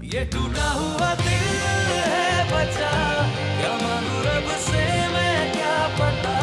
ये टूटा हुआ दिल है बचा, क्या मांगू रब से मैं क्या पता।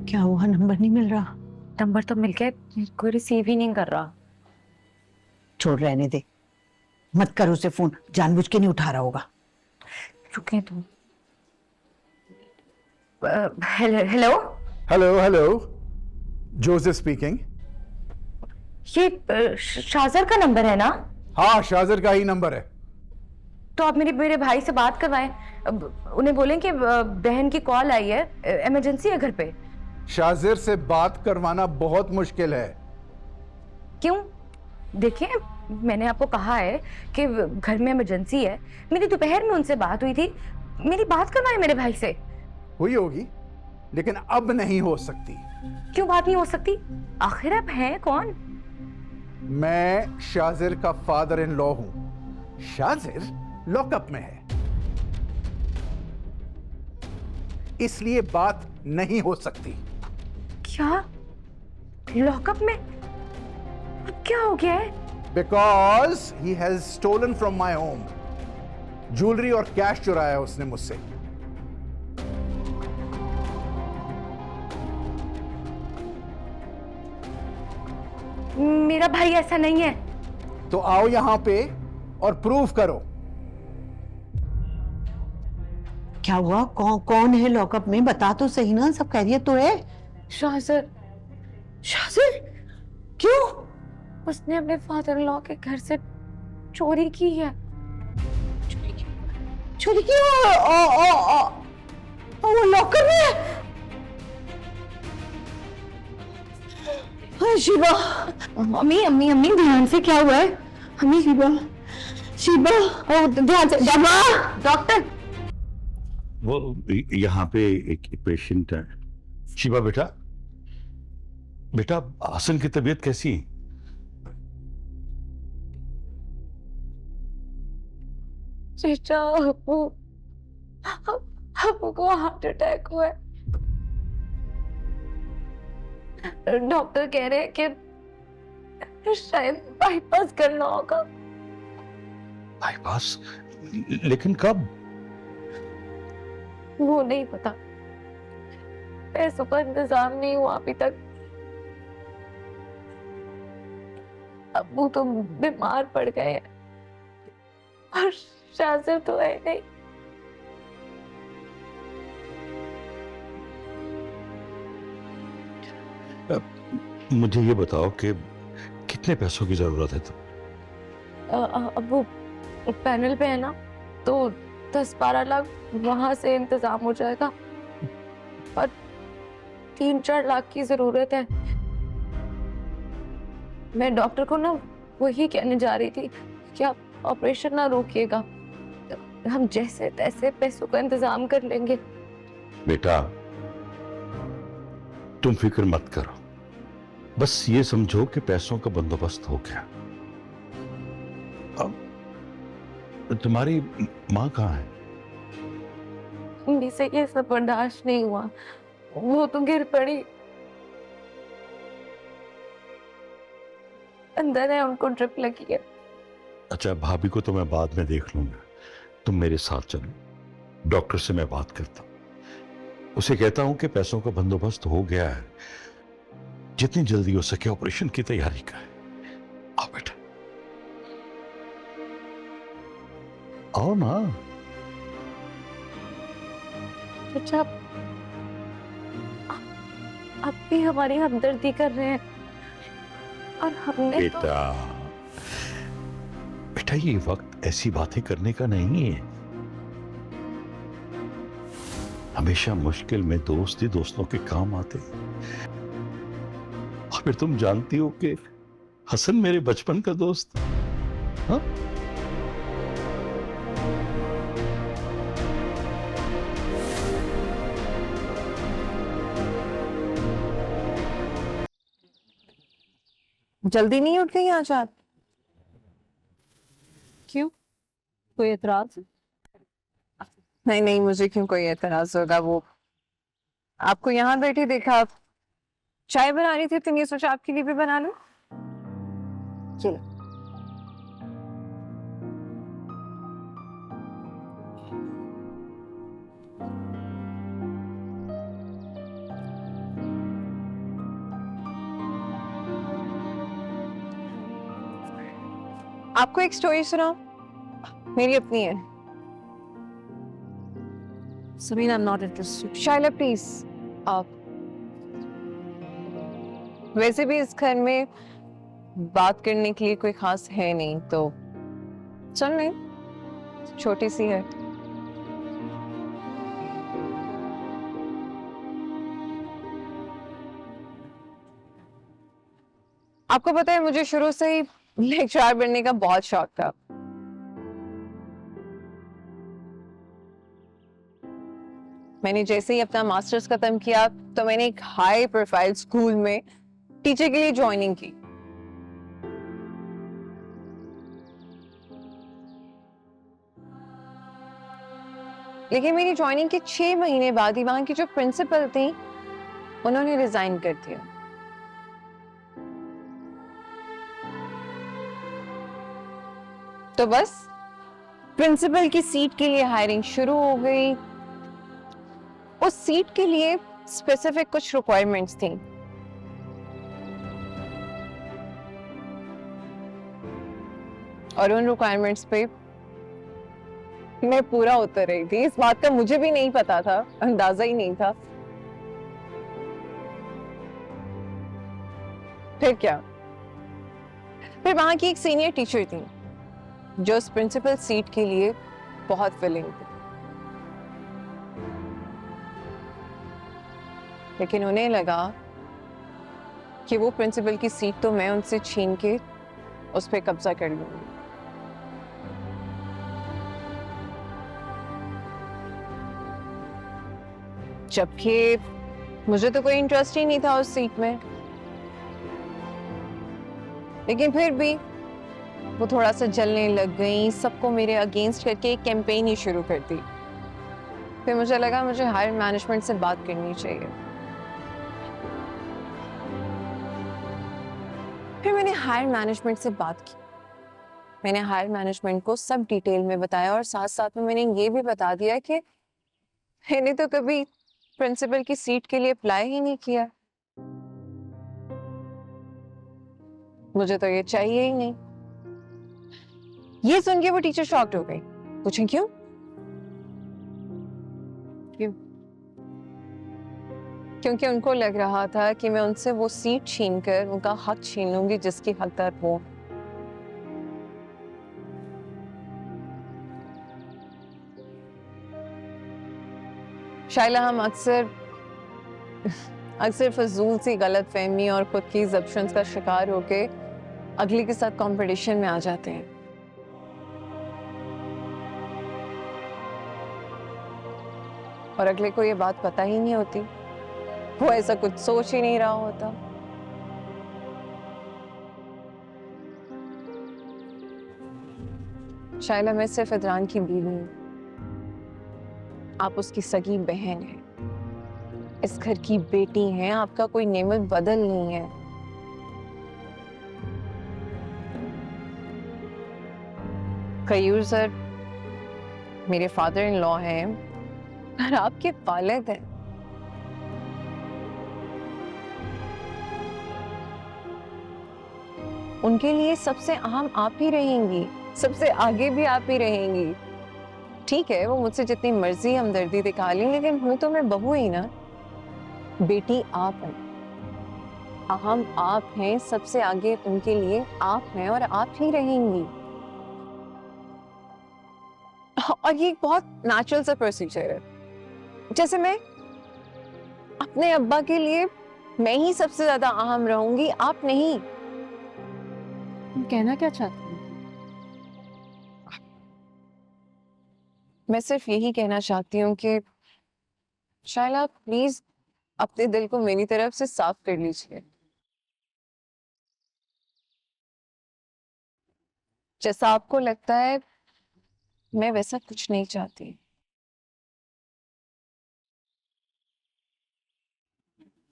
क्या हुआ? नंबर नहीं मिल रहा? नंबर तो मिल गया, कोई रिसीव ही नहीं कर रहा। छोड़, रहने दे, मत कर उसे फोन, जानबूझ के नहीं उठा रहा होगा। रुके तुम। Hello hello hello, Joseph speaking. ये शाजर का नंबर है ना? हाँ, शाजर का ही नंबर है। तो आप मेरे भाई से बात करवाएं, उन्हें बोलें कि बहन की कॉल आई है, इमरजेंसी है घर पे। शाजिर से बात करवाना बहुत मुश्किल है। क्यों? देखिए, मैंने आपको कहा है कि घर में इमरजेंसी है। मेरी दोपहर में उनसे बात हुई थी, मेरी बात करवाएं मेरे भाई से। हुई होगी, लेकिन अब नहीं हो सकती। क्यों बात नहीं हो सकती? आखिर आप हैं कौन? मैं शाजिर का फादर इन लॉ हूं। शाजिर लॉकअप में है, इसलिए बात नहीं हो सकती। क्या? लॉकअप में? अब क्या हो गया है? Because he has stolen from my home. Jewellery और कैश चुराया उसने मुझसे। मेरा भाई ऐसा नहीं है। तो आओ यहां पे और प्रूव करो। क्या हुआ? कौन है लॉकअप में? बता तो सही ना, सब खैरियत तो है? शाजर। शाजिर? क्यों? उसने अपने फादर लॉ के घर से चोरी की है। चोरी की? वो लॉकर में है? हाँ, शिवा। अम्मी अम्मी अम्मी, ध्यान से, क्या हुआ है? अम्मी, शिवा, शिवा, ध्यान से। डॉक्टर। वो यहाँ पे एक पेशेंट है। शिवा बेटा, बेटा हासन की तबीयत कैसी है? चेचा, अब्बू को हार्ट अटैक हुआ है। डॉक्टर कह रहे हैं कि शायद बाईपास करना होगा। बाईपास? लेकिन कब? वो नहीं पता, पैसों का इंतजाम नहीं हुआ अभी तक। अब्बू तो बीमार पड़ गए हैं और शाजिर तो है नहीं। मुझे ये बताओ कि कितने पैसों की जरूरत है अब्बू पैनल पे है ना, तो 10-12 लाख वहां से इंतजाम हो जाएगा, और 3-4 लाख की जरूरत है। मैं डॉक्टर को ना वही कहने जा रही थी कि आप ऑपरेशन ना रोकिएगा, हम जैसे तैसे पैसों का इंतजाम कर लेंगे। बेटा, तुम फिक्र मत करो, बस ये समझो कि पैसों का बंदोबस्त हो गया। अब तुम्हारी माँ कहाँ है? मम्मी से ये सब बर्दाश्त नहीं हुआ, वो तो गिर पड़ी। अंदर है, उनको ड्रिप लगी है। अच्छा, भाभी को तो मैं बाद में देख लूंगा, तुम मेरे साथ चलो, डॉक्टर से मैं बात करता हूं, उसे कहता हूं कि पैसों का बंदोबस्त हो गया है, जितनी जल्दी हो सके ऑपरेशन की तैयारी का है। आओ बेटा, आओ ना। अच्छा, आप भी हमारी हमदर्दी कर रहे हैं, और हमने बेटा, बेटा ये वक्त ऐसी बातें करने का नहीं है। हमेशा मुश्किल में दोस्त ही दोस्तों के काम आते। और फिर तुम जानती हो कि हसन मेरे बचपन का दोस्त। हाँ, जल्दी नहीं उठ गई आज आप? क्यों, कोई एतराज? नहीं नहीं, मुझे क्यों कोई एतराज होगा। वो आपको यहाँ बैठी देखा, आप चाय बना रही थी तो ये सोचा आपके लिए भी बना लूं। चलो। आपको एक स्टोरी सुनाओ, मेरी अपनी है। Sabine, I'm not interested. Shaila please, आप। वैसे भी इस घर में बात करने के लिए कोई खास है नहीं, तो चल नहीं, छोटी सी है। आपको पता है, मुझे शुरू से ही लेक्चरर बनने का बहुत शौक था। मैंने जैसे ही अपना मास्टर्स खत्म किया तो मैंने एक हाई प्रोफाइल स्कूल में टीचर के लिए ज्वाइनिंग की। लेकिन मेरी ज्वाइनिंग के 6 महीने बाद ही वहां की जो प्रिंसिपल थी उन्होंने रिजाइन कर दिया। तो बस प्रिंसिपल की सीट के लिए हायरिंग शुरू हो गई। उस सीट के लिए स्पेसिफिक कुछ रिक्वायरमेंट्स थी। और उन रिक्वायरमेंट्स पे मैं पूरा उतर रही थी। इस बात का मुझे भी नहीं पता था, अंदाजा ही नहीं था। फिर क्या, फिर वहां की एक सीनियर टीचर थी जो उस प्रिंसिपल सीट के लिए बहुत विलिंग थी। लेकिन उन्हें लगा कि वो प्रिंसिपल की सीट तो मैं उनसे छीन के उस पर कब्जा कर लूंगी। जबकि मुझे तो कोई इंटरेस्ट ही नहीं था उस सीट में। लेकिन फिर भी वो थोड़ा सा जलने लग गई, सबको मेरे अगेंस्ट करके एक कैंपेन ही शुरू कर दी। फिर मुझे लगा मुझे हायर मैनेजमेंट से बात करनी चाहिए। फिर मैंने हायर मैनेजमेंट से बात की। मैंने हायर मैनेजमेंट को सब डिटेल में बताया और साथ साथ में मैंने ये भी बता दिया कि मैंने तो कभी प्रिंसिपल की सीट के लिए अप्लाई ही नहीं किया, मुझे तो ये चाहिए ही नहीं। ये सुन के वो टीचर शॉक्ड हो गई। पूछें क्यों? क्यों? क्योंकि उनको लग रहा था कि मैं उनसे वो सीट छीनकर उनका हक छीन लूंगी जिसकी हकदार वो। शाइला, हम अक्सर फजूल सी गलतफहमी और खुद की ज़ब्शंस का शिकार होके अगले के साथ कंपटीशन में आ जाते हैं। और अगले को ये बात पता ही नहीं होती, वो ऐसा कुछ सोच ही नहीं रहा होता। शाइला, मैं सिर्फ इदरान की बीवी हूं, आप उसकी सगी बहन हैं, इस घर की बेटी हैं, आपका कोई नेमत बदल नहीं है। कयूर सर मेरे फादर इन लॉ हैं और आपके वालिद हैं। उनके लिए सबसे अहम आप ही रहेंगी, सबसे आगे भी आप ही रहेंगी। ठीक है, वो मुझसे जितनी मर्जी हमदर्दी दिखा लें, लेकिन हूं तो मैं बहू ही ना। बेटी आप हैं, अहम आप हैं, सबसे आगे उनके लिए आप हैं और आप ही रहेंगी। और ये एक बहुत नेचुरल सा प्रोसीजर है। जैसे मैं अपने अब्बा के लिए मैं ही सबसे ज्यादा अहम रहूंगी, आप नहीं। तुम कहना क्या चाहती हो? मैं सिर्फ यही कहना चाहती हूँ कि शायला प्लीज अपने दिल को मेरी तरफ से साफ कर लीजिए। जैसा आपको लगता है मैं वैसा कुछ नहीं चाहती।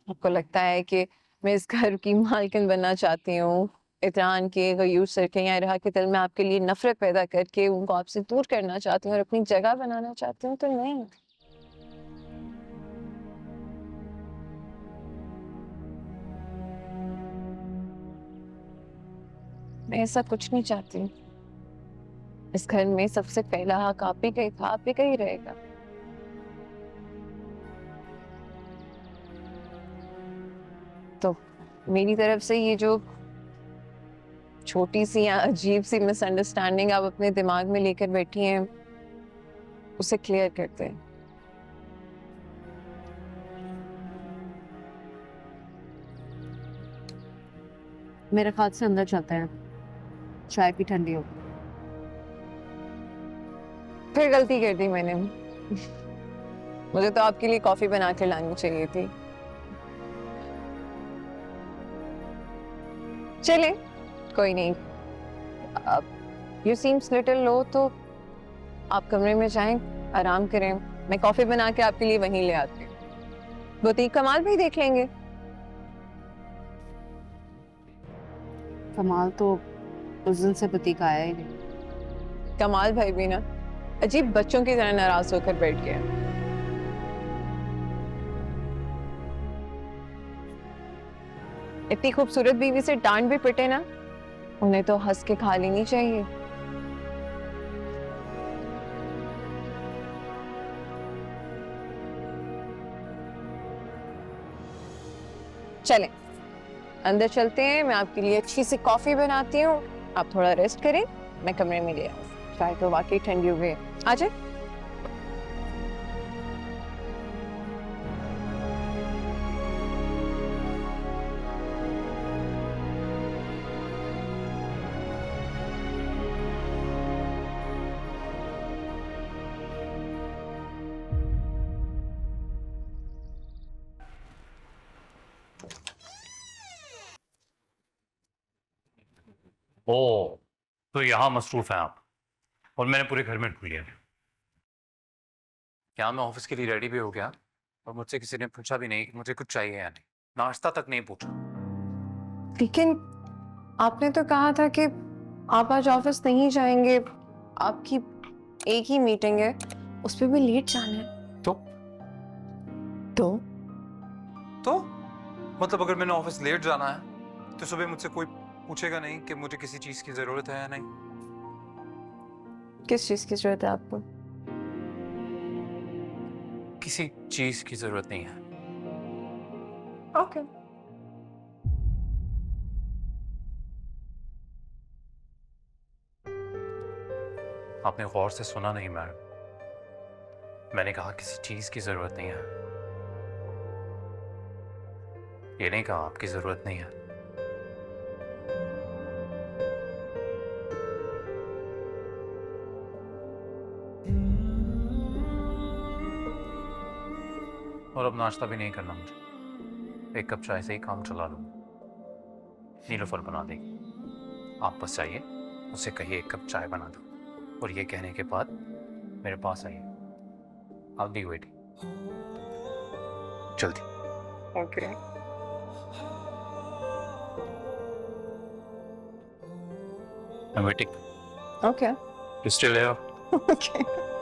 आपको लगता है कि मैं इस घर की मालकिन बनना चाहती हूँ, इतरान के गयूर सर के यहाँ रहा के दिल में आपके लिए नफरत पैदा करके उनको आपसे दूर करना चाहती हूँ और अपनी जगह बनाना चाहती हूँ, तो नहीं। मैं ऐसा कुछ नहीं चाहती। इस घर में सबसे पहला हक आप ही का ही था, आप ही का ही रहेगा। तो मेरी तरफ से ये जो छोटी सी या अजीब सी मिसअंडरस्टैंडिंग आप अपने दिमाग में लेकर बैठी हैं, उसे क्लियर करते हैं। मेरे ख्याल से अंदर चलते हैं, चाय भी ठंडी हो। फिर गलती कर दी मैंने। मुझे तो आपके लिए कॉफी बना के लानी चाहिए थी। चले, कोई नहीं। यू सीम्स लिटिल लो, तो आप कमरे में जाएं, आराम करें। मैं कॉफी बना के आपके लिए वहीं ले आती हूँ। बुटीक कमाल भी देख लेंगे। कमाल तो उस दिन से बुटीक आया ही नहीं। कमाल भाई भी ना अजीब बच्चों की तरह नाराज होकर बैठ गया। इतनी खूबसूरत बीवी से डांट भी पिटे ना, उन्हें तो हंस के खा लेनी चाहिए। चलें, अंदर चलते हैं। मैं आपके लिए अच्छी सी कॉफी बनाती हूँ, आप थोड़ा रेस्ट करें, मैं कमरे में ले आऊँ। चाय तो वाकई ठंडी हो गई। आ जाए। ओ, तो यहाँ मसरूफ हैं आप, और मैंने पूरे घर में ढूंढ लिया। क्या मैं ऑफिस के लिए रेडी भी हो गया और मुझसे किसी ने पूछा भी नहीं कि मुझे कुछ चाहिए या नहीं, नाश्ता तक नहीं पूछा। लेकिन आपने तो कहा था कि आप आज ऑफिस नहीं जाएंगे, आपकी एक ही मीटिंग है, उस पर भी लेट जाना है। तो मतलब अगर मैंने ऑफिस लेट जाना है तो सुबह मुझसे कोई पूछेगा नहीं कि मुझे किसी चीज की जरूरत है या नहीं? किस चीज की जरूरत है आपको? किसी चीज की जरूरत नहीं है। ओके। आपने गौर से सुना नहीं मैडम, मैंने कहा किसी चीज की जरूरत नहीं है, ये नहीं कहा आपकी जरूरत नहीं है। और अब नाश्ता भी नहीं करना मुझे, एक कप चाय से ही काम चला लूंगा। नीलोफर बना देगी, आप बस जाइए, उससे कहिए एक कप चाय बना दो, और ये कहने के बाद मेरे पास आइए। I'll be waiting. जल्दी। Okay. I'm waiting. Okay. You still here? Okay.